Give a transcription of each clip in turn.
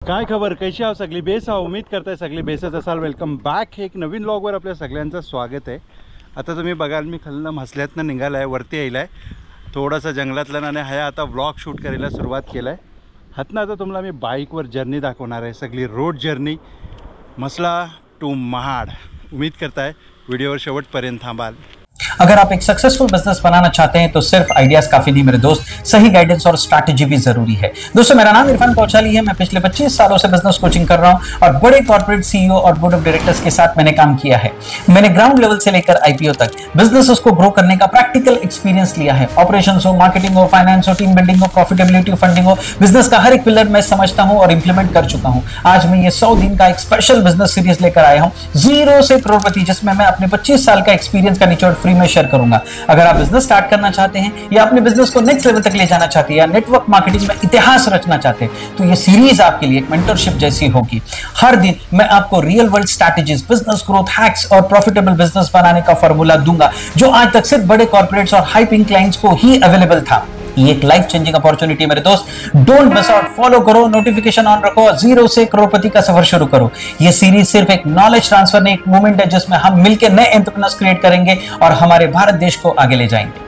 काय खबर, कशी आहो सगळी बेस आहो, उम्मीद करताय सगळी बेसच असाल। वेलकम बॅक, एक नवीन व्लॉगवर आपल्या सगळ्यांचं स्वागत आहे। आता तुम्ही बघाल मी खालनं म्हसल्यातनं निघाला आहे, वरती यायला आहे थोडंसं जंगलातलं आणि हा आता व्लॉग शूट करायला सुरुवात केलं आहे। हातनं आता तुम्हाला मी बाईकवर जर्नी दाखवणार आहे, सगळी रोड जर्नी मसला टू महाड। उम्मीद करताय व्हिडिओवर शेवटपर्यंत थांबाल। अगर आप एक सक्सेसफुल बिजनेस बनाना चाहते हैं तो सिर्फ आइडियाज काफी नहीं मेरे दोस्त, सही गाइडेंस और स्ट्रैटेजी भी जरूरी है। दोस्तों मेरा नाम इरफान पौचाली है। मैं पिछले 25 सालों से बिजनेस कोचिंग कर रहा हूं और बड़े कॉर्पोरेट सीईओ और बोर्ड ऑफ डायरेक्टर्स के साथ मैंने काम किया है। मैंने ग्राउंड लेवल से लेकर आईपीओ तक बिजनेसेस को ग्रो करने का प्रैक्टिकल एक्सपीरियंस लिया है। ऑपरेशंस हो, मार्केटिंग हो, फाइनेंस हो, टीम बिल्डिंग हो, प्रॉफिटेबिलिटी, फंडिंग हो, बिजनेस का हर एक पिलर मैं समझता हूं और इंप्लीमेंट कर चुका हूं। आज मैं ये 100 दिन का एक स्पेशल बिजनेस सीरीज लेकर आया हूं, जीरो से करोड़पति, जिसमें मैं अपने 25 साल का एक्सपीरियंस का निचोड़ फ्री में शेयर करूंगा। अगर आप बिजनेस स्टार्ट करना चाहते हैं या अपने बिजनेस को नेक्स्ट लेवल तक ले जाना चाहते हैं या नेटवर्क मार्केटिंग में इतिहास रचना चाहते हैं तो ये सीरीज आपके लिए एक मेंटरशिप जैसी होगी। हर दिन मैं आपको real world strategies, business growth hacks और प्रॉफिटेबल बिजनेस बनाने का फॉर्मूला दूंगा, जो आज तक सिर्फ बड़े कॉर्पोरेट्स और हाई पेइंग क्लाइंट्स को ही अवेलेबल था। ये एक लाइफ चेंजिंग अपॉर्चुनिटी मेरे दोस्त, डोंट मिस आउट। फॉलो करो, नोटिफिकेशन ऑन रखो, जीरो से करोड़पति का सफर शुरू करो। ये सीरीज सिर्फ एक नॉलेज ट्रांसफर नहीं, एक मूवमेंट है जिसमें हम मिलकर नए एंटरप्रेन्योर्स क्रिएट करेंगे और हमारे भारत देश को आगे ले जाएंगे।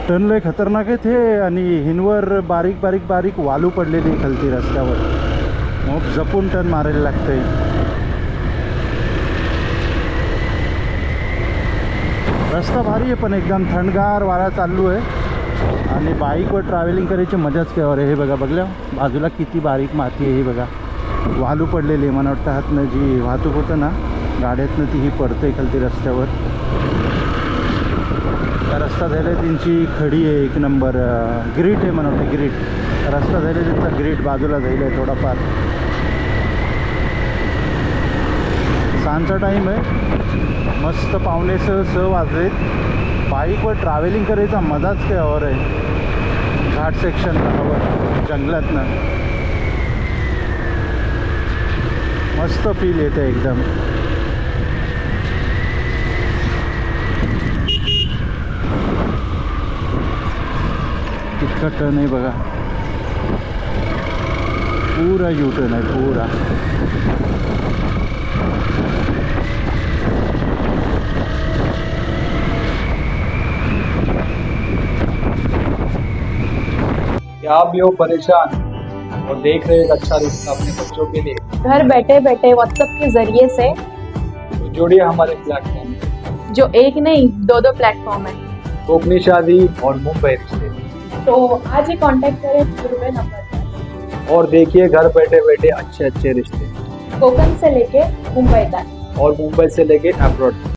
टर्न लय खतरनाक आहे ते, आणि हिनवर बारीक बारीक बारीक वालू पडलेली खालती रस्त्यावर, मग जपून टर्न मारायला लागतंय। रस्ता भारी आहे पण एकदम थंडगार वारा चालू आहे आणि बाईकवर ट्रॅव्हलिंग करायची मजाच काय आहे। हे बघा, बघल्या बाजूला किती बारीक माती आहे, हे बघा वालू पडलेली आहे। मला वाटतं हातनं जी वाहतूक होतं ना गाड्यातनं तीही पडते खालती रस्त्यावर। रस्ता झाले त्यांची खडी आहे, एक नंबर ग्रीट आहे, मला वाटतं ग्रीट रस्ता झाले त्यांचा, ग्रीट बाजूला जाईल आहे थोडाफार। सांजचा टाईम आहे, मस्त पावणे 6 वाजलेत। बाईकवर ट्रॅव्हलिंग करायचा मजाच काय और आहे, घाट सेक्शनला हवं जंगलातनं, मस्त फील येते एकदम। कितना टर्न है बघा, पूरा यू टर्न है पूरा। क्या आप भी हो परेशान और देख रहे एक अच्छा रिश्ता अपने बच्चों के लिए? घर बैठे बैठे व्हाट्सएप के जरिए से तो जुड़िए हमारे प्लेटफॉर्म में, जो एक नहीं 2 प्लेटफॉर्म है। कोकनी शादी और मुंबई रिश्ते, तो आज ही कांटेक्ट करें दिए नंबर पर और देखिए घर बैठे बैठे अच्छे अच्छे रिश्ते, कोकण से लेके मुंबई तक और मुंबई से लेके अब्रॉड।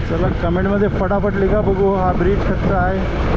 चला कमेंटमध्ये फटाफट लिखा, बघू हा ब्रिज कसा आहे।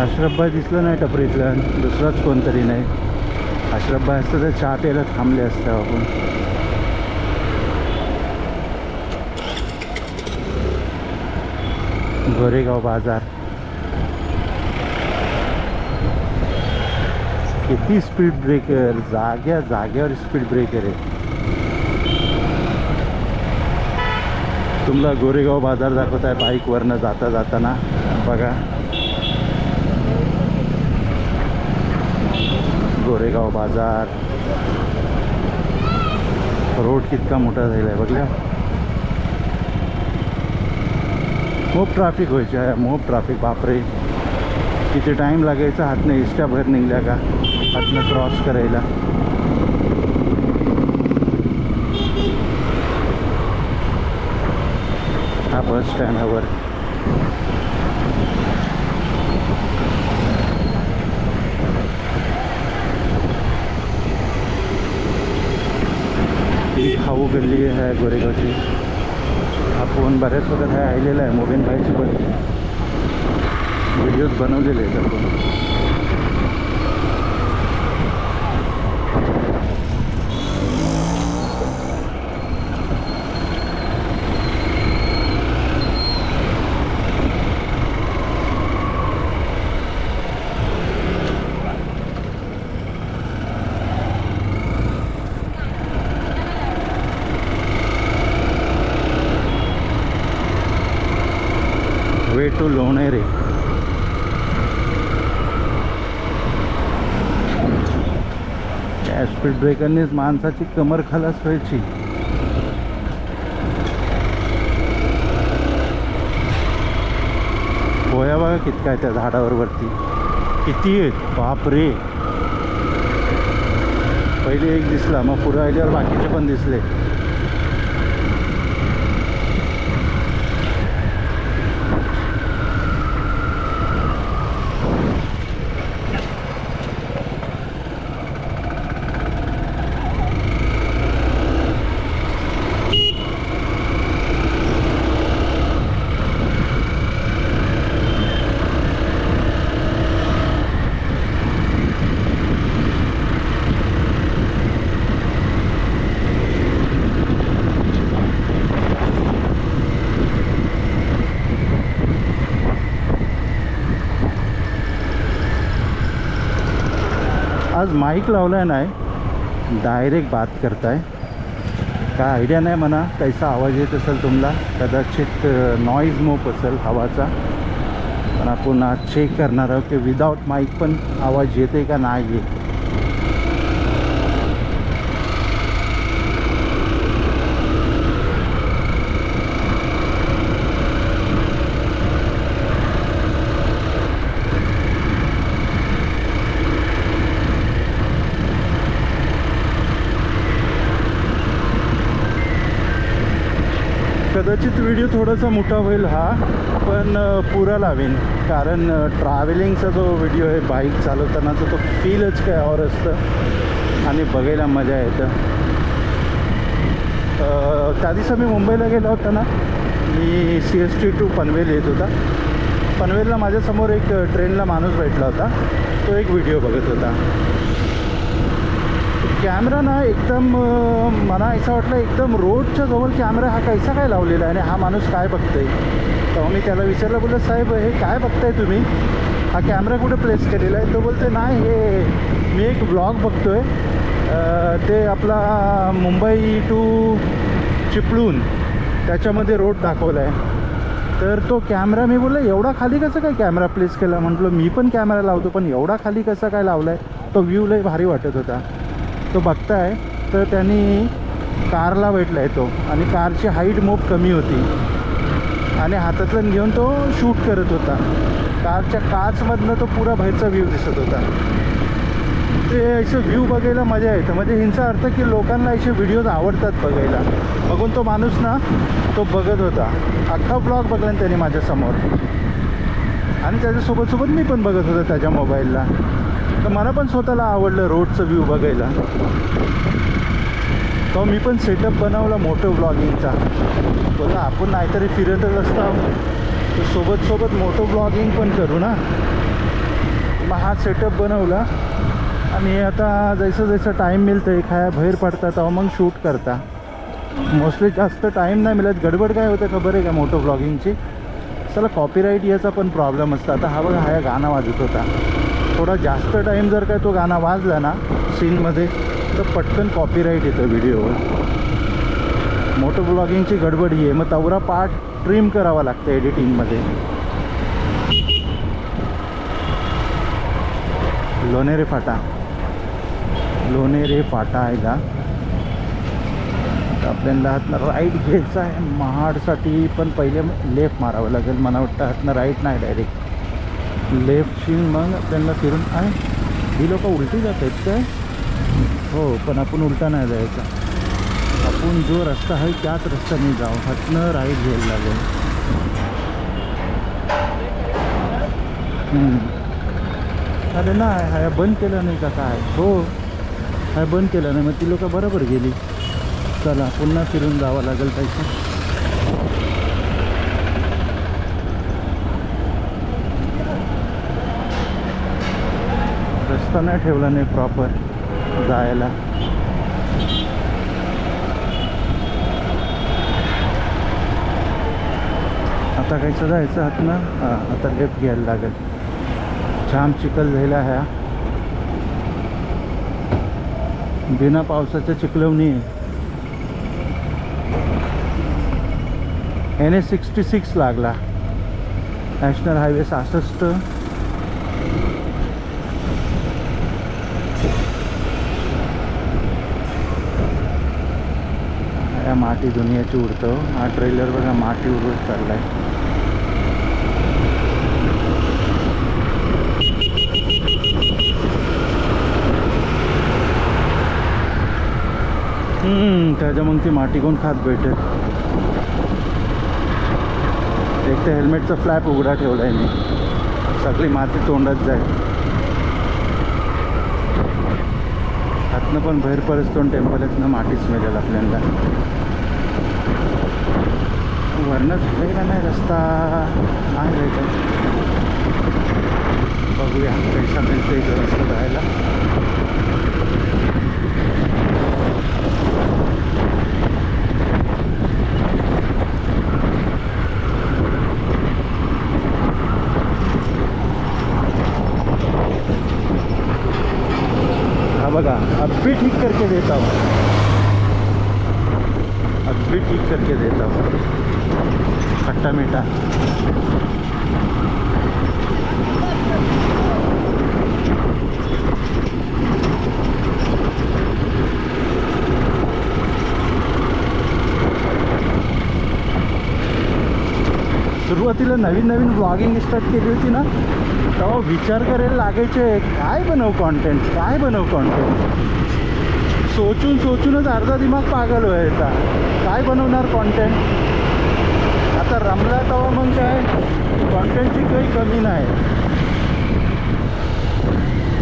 अशरफ भाई दिसलं नाही टपरीतला, दुसराच कोणतरी नाही। अशरफ भाई असतं तर चहा प्यायला थांबले असतं आपण. गोरेगाव बाजार. किती स्पीड ब्रेकर, जाग्यावर स्पीड ब्रेकर आहे. तुम्हाला गोरेगाव बाजार दाखवत आहे बाईकवरनं जाताना. बघा गोरेगाव बाजार. रोड कितना मोठा झाला आहे बघल्या. खूप ट्रॅफिक व्हायचे आहे, खूप ट्रॅफिक. बापरे किती टाईम लागायचा हातनं इष्ट्या बाहेर निघल्या का हातनं क्रॉस करायला. हा बस स्टँडावर ही खाऊ गल्ली आहे गोरेगावची. आपण बऱ्याच वगैरे हा आलेला आहे. मोबाईल भाईचे पण व्हिडिओज बनवलेले आहेत आपण. Way to Lonere. त्या स्पीड ब्रेकरनेच माणसाची कमर खलास व्हायची. होया बघा किती काय त्या झाडावर वरती किती आहेत. बापरे पहिले एक दिसला, मग पुढे आल्यावर बाकीचे पण दिसले. आज माईक लावलाय नाही, डायरेक्ट बात करताय. काय आयडिया नाही म्हणा कैसा आवाज येत असेल तुम्हाला. कदाचित नॉईज मोप असेल हवाचा. पण आपण आज चेक करणार आहोत की विदाउट माईक पण आवाज येते का नाही येत. कदाचित व्हिडिओ थोडासा मोठा होईल हा, पण पुरा लावेन. कारण ट्रॅव्हलिंगचा जो व्हिडिओ आहे बाईक चालवतानाचा तो फीलच काय और असतं आणि बघायला मजा येतं. त्या दिवशी मी मुंबईला गेला होता ना, मी CST टू पनवेल येत होता. पनवेलला माझ्यासमोर एक ट्रेनला माणूस भेटला होता. तो एक व्हिडिओ बघत होता. कॅमेरा ना एकदम मला असं वाटलं एकदम रोडच्या जवळ कॅमेरा हा कैसा काय लावलेला आहे आणि हा माणूस काय बघतोय. तेव्हा मी त्याला विचारलं, बोललं साहेब हे काय बघताय तुम्ही, हा कॅमेरा कुठे प्लेस केलेला आहे. तो बोलते नाही हे मी एक ब्लॉग बघतोय, ते आपला मुंबई टू चिपळूण त्याच्यामध्ये रोड दाखवला आहे. तर तो कॅमेरा मी बोललो एवढा खाली कसं काय कॅमेरा प्लेस केला. म्हटलं मी पण कॅमेरा लावतो पण एवढा खाली कसा काय लावला आहे. तो व्ह्यू लय भारी वाटत होता. तो बघताय तर त्यांनी कारला भेटला आहे तो, आणि कारची हाईट मोप कमी होती आणि हातातलं घेऊन तो शूट करत होता. कारच्या काचमधनं तो पुरा बाहेरचा व्ह्यू दिसत होता. ते असे व्ह्यू बघायला मजा येतं. म्हणजे ह्यांचा अर्थ की लोकांना असे व्हिडिओज आवडतात बघायला. बघून तो माणूस ना तो बघत होता. अख्खा ब्लॉग बघला त्याने माझ्यासमोर आणि त्याच्यासोबत मी पण बघत होतो त्याच्या मोबाईलला. तर मला पण स्वतःला आवडलं रोडचं व्ह्यू बघायला. तो मी पण सेटअप बनवला मोठं ब्लॉगिंगचा. बोला आपण नाहीतरी फिरतच असतो तर सोबत मोठं ब्लॉगिंग पण करू ना. मग हा सेटअप बनवला आणि आता जसं जसं टाईम मिळतं खाया बाहेर पडतात तेव्हा मग शूट करता. मोस्टली जास्त टाईम नाही मिळत. गडबड काय होतं खबर आहे का मोटो ब्लॉगिंगची, चला कॉपीराईट याचा पण प्रॉब्लेम असतो. आता हा बघा हा गाणं वाजत होता, थोडा जास्त टाईम जर काय तो गाणं वाजला ना सीनमध्ये तर पटकन कॉपीराईट येतं व्हिडिओवर. मोटो ब्लॉगिंगची गडबड ही आहे. मग तेवढा पार्ट ट्रिम करावा लागतं एडिटिंगमध्ये. लोणेरे फाटा आहे का. आपल्याला हातनं राईट घ्यायचं आहे महाडसाठी, पण पहिले लेफ्ट मारावं लागेल मला वाटतं. हातनं राईट नाही डायरेक्ट लेफ्टशी मग आपल्याला फिरून आहे. ही लोक उलटी जात आहेत काय. हो पण आपण उलटा नाही जायचा. आपण जो रस्ता आहे त्याच रस्त्याने जाऊ. हातनं राईट घ्यायला लागेल. अरे नाही हा बंद केलं नाही का काय. हो हा बंद केलं नाही, मग ती लोक बरोबर गेली. चला पुन्हा फिरून जावं लागेल त्याचं. रस्ता नाही ठेवला नाही प्रॉपर जायला. आता कायचं जायचं हातनं. हां आता लेफ्ट घ्यायला लागेल. जाम चिखल झाला ह्या बिना पावसाच्या चिखलवणी आहे. NH66 लागला नॅशनल हायवे 66. या माती दुनियाची उडतो. हा ट्रेलर बघा माती उडवत चाललाय. त्याच्या मग ती माती कोण खात भेटेल. एक तर हेल्मेटचा फ्लॅप उघडा ठेवला आहे मी, सगळी माती तोंडात जाईल. हातनं पण बाहेर परतून टेम्पलातनं मातीच मिळेल आपल्याला. वरनं झालं का नाही रस्ता नाही जायचं. बघूया पैसा मिळतो इथं रस्ता जायला. बघा अब भी ठीक करके देता हूँ, अब भी ठीक करके देता हूँ. खट्टा मीठा सुरुवातीला नवीन नवीन ब्लॉगिंग स्टार्ट केली होती ना तेव्हा विचार करायला लागायचे काय बनवू कॉन्टेंट. सोचूनच अर्धा दिमाग पागल व्हायचा. काय बनवणार कॉन्टेंट. आता रमला तेव्हा मग काय कॉन्टेंटची काही कमी नाही.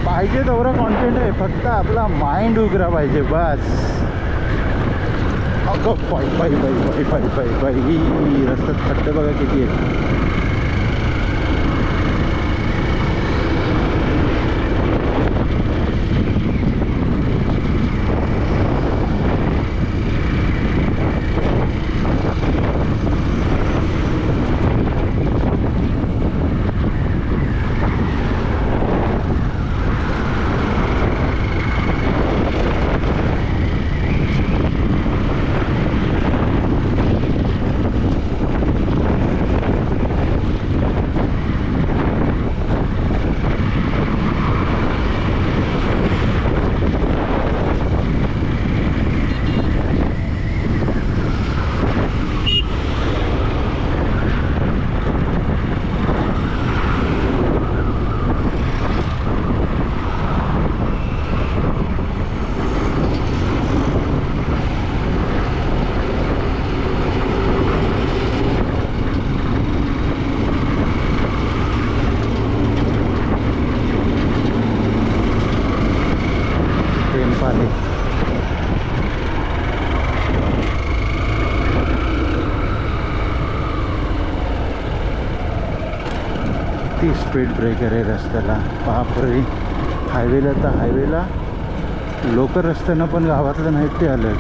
पाहिजे तेवढा कॉन्टेंट आहे, फक्त आपला माइंड उघडा पाहिजे बस. अगं बाई रस्त्यात खड्डे बघा किती आहेत. किती स्पीड ब्रेकर आहे रस्त्याला बापरे. हायवेला तर हायवेला लोक रस्त्यानं पण गावातलं नाहीत ते आलं.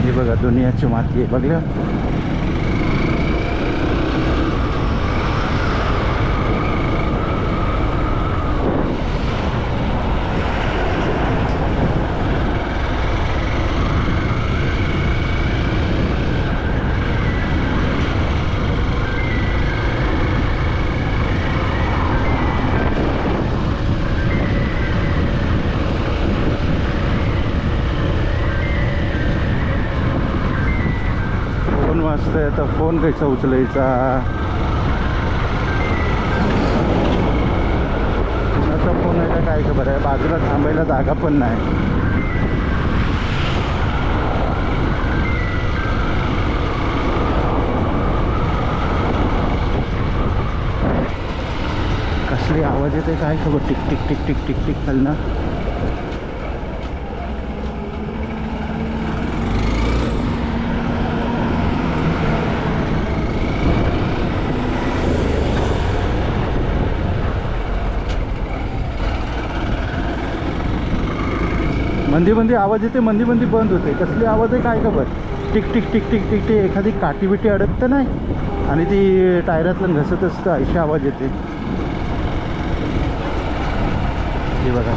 हे बघा दुनियाची माती आहे बघल्या. वाजतंय आता फोन कसा उचलायचा. कुणाचा फोन आहे का काय खबर आहे. बाजूला थांबायला जागा पण नाही. कसली आवाज येते काय खबर. Tick tick tick tick tick tick खालना. मंदी मंदी आवाज येते. मंदी मंदी बंद होते. कसली आवाज आहे काय खबर. Tick tick tick tick tick tick. एखादी काठी बिटी अडकतं नाही आणि ती टायरातलं घसत असतं अशी आवाज येते. हे बघा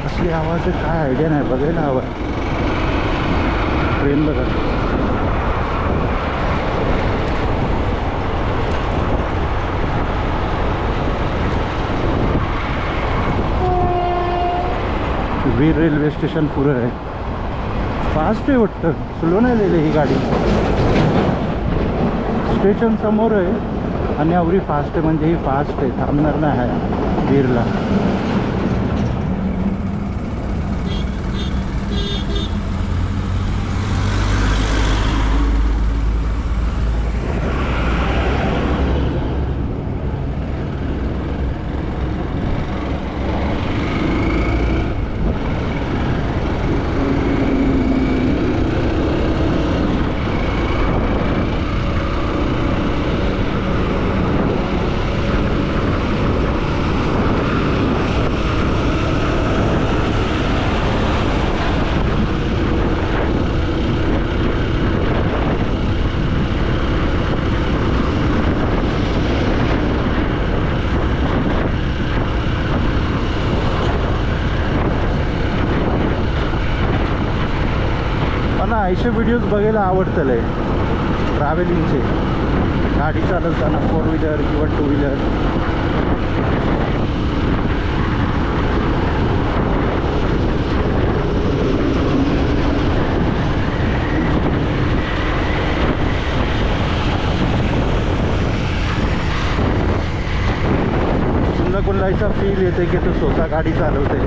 कसली आवाज आहे काय आयडिया नाही. बघायला आवाज. ट्रेन बघा. वीर रेल्वे स्टेशन पुढं आहे. फास्ट आहे वाटतं. स्लो नाही लिहिली ही गाडी. स्टेशन समोर आहे आणि एवढी फास्ट आहे म्हणजे ही फास्ट आहे. थांबणार नाही आहे वीरला. ऐसे व्हिडिओज बघायला आवडतं लय. ट्रॅव्हलिंगचे गाडी चालवताना 4 व्हीलर किंवा 2 व्हीलर. कुणाला असा फील येते की तो स्वतः गाडी चालवते.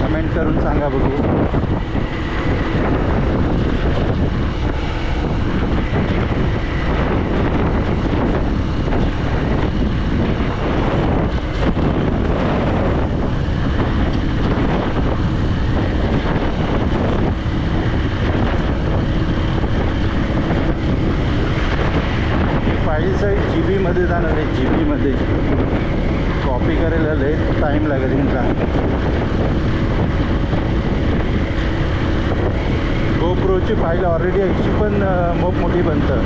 कमेंट करून सांगा बघू. फाईल्स आहे GB मध्ये जाणार आहे. GB मध्ये कॉपी करायला लय टाईम लागेल यांचा. GoProची फाईल ऑलरेडी अशी पण मोठी बनतं.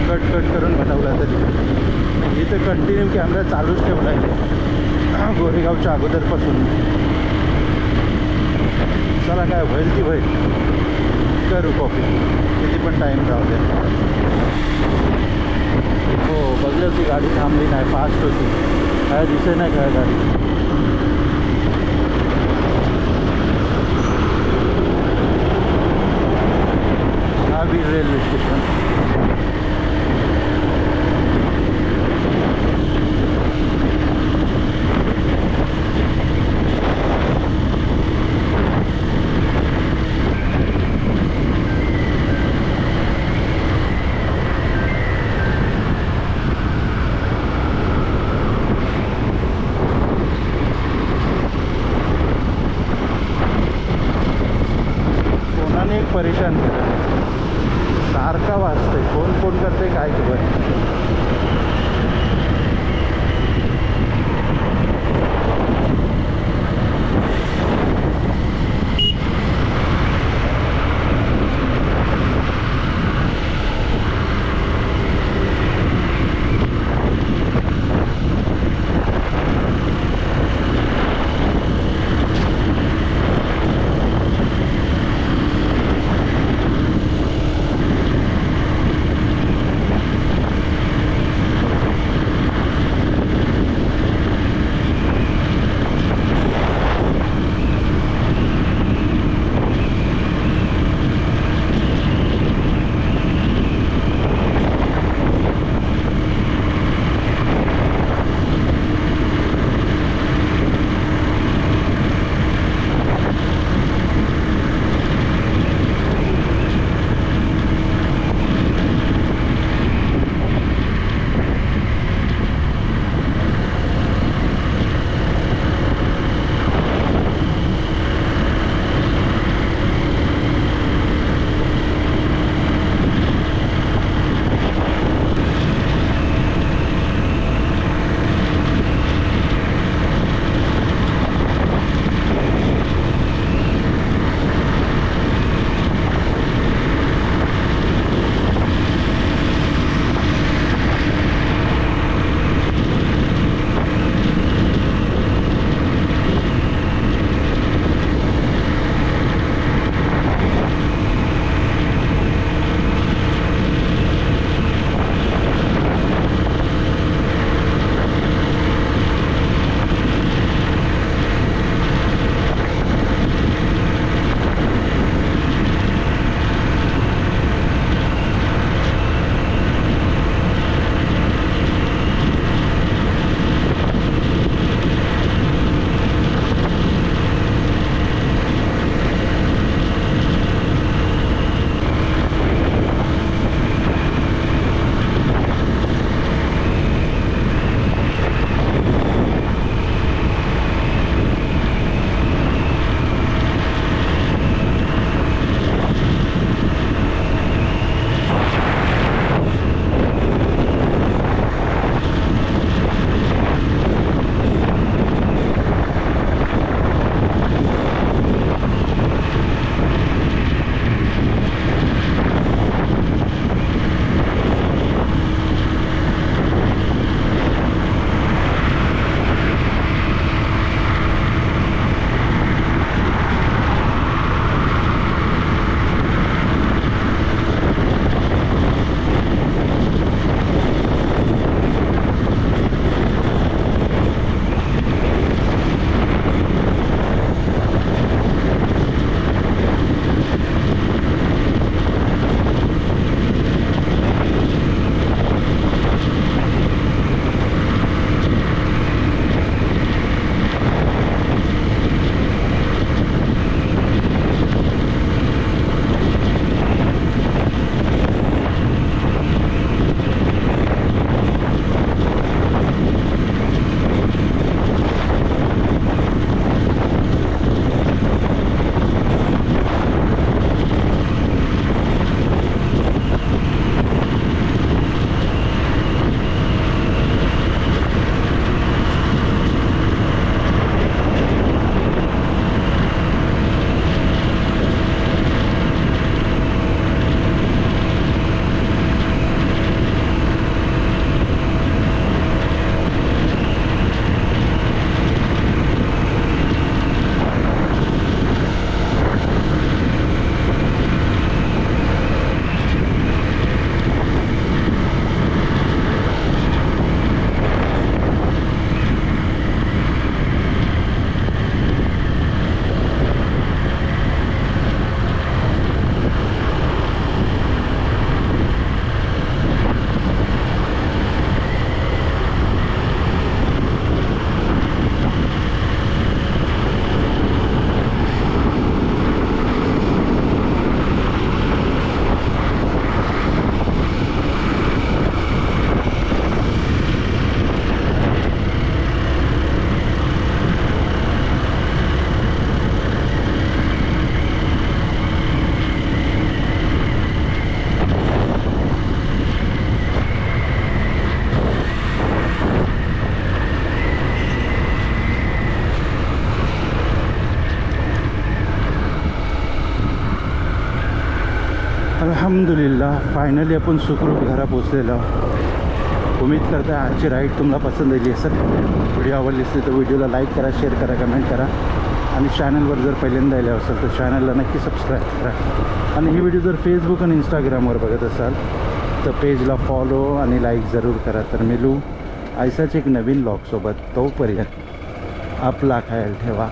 कट करून बनवला तरी इथं कंटिन्यू कॅमेरा चालूच ठेवला आहे गोरेगावच्या अगोदरपासून. चला काय होईल ती होईल. करू कॉपी. किती पण टाईम जाऊ द्या. हो बघली होती गाडी थांबली नाही. फास्ट होती. काय दिसे नाही काय गाडी. हा वीर रेल्वे स्टेशन. परेशान केलं. सारखा वाजतंय, कोण कोण करते काय खबर. अल्हम्दुलिल्लाह फायनली आपण सुखरूप घरा पोचलेलो आहोत. उम्मीद करता आजची राईड तुम्हाला पसंत आली असेल. व्हिडिओ आवडली असेल तर व्हिडिओला लाईक करा, शेअर करा, कमेंट करा आणि चॅनलवर जर पहिल्यांदा आले असेल तर चॅनलला नक्की सबस्क्राईब करा. आणि ही व्हिडिओ जर फेसबुक आणि इंस्टाग्रामवर बघत असाल तर पेजला फॉलो आणि लाईक जरूर करा. तर मिळू असाच एक नवीन ब्लॉगसोबत. तोपर्यंत आपला ख्याल ठेवा.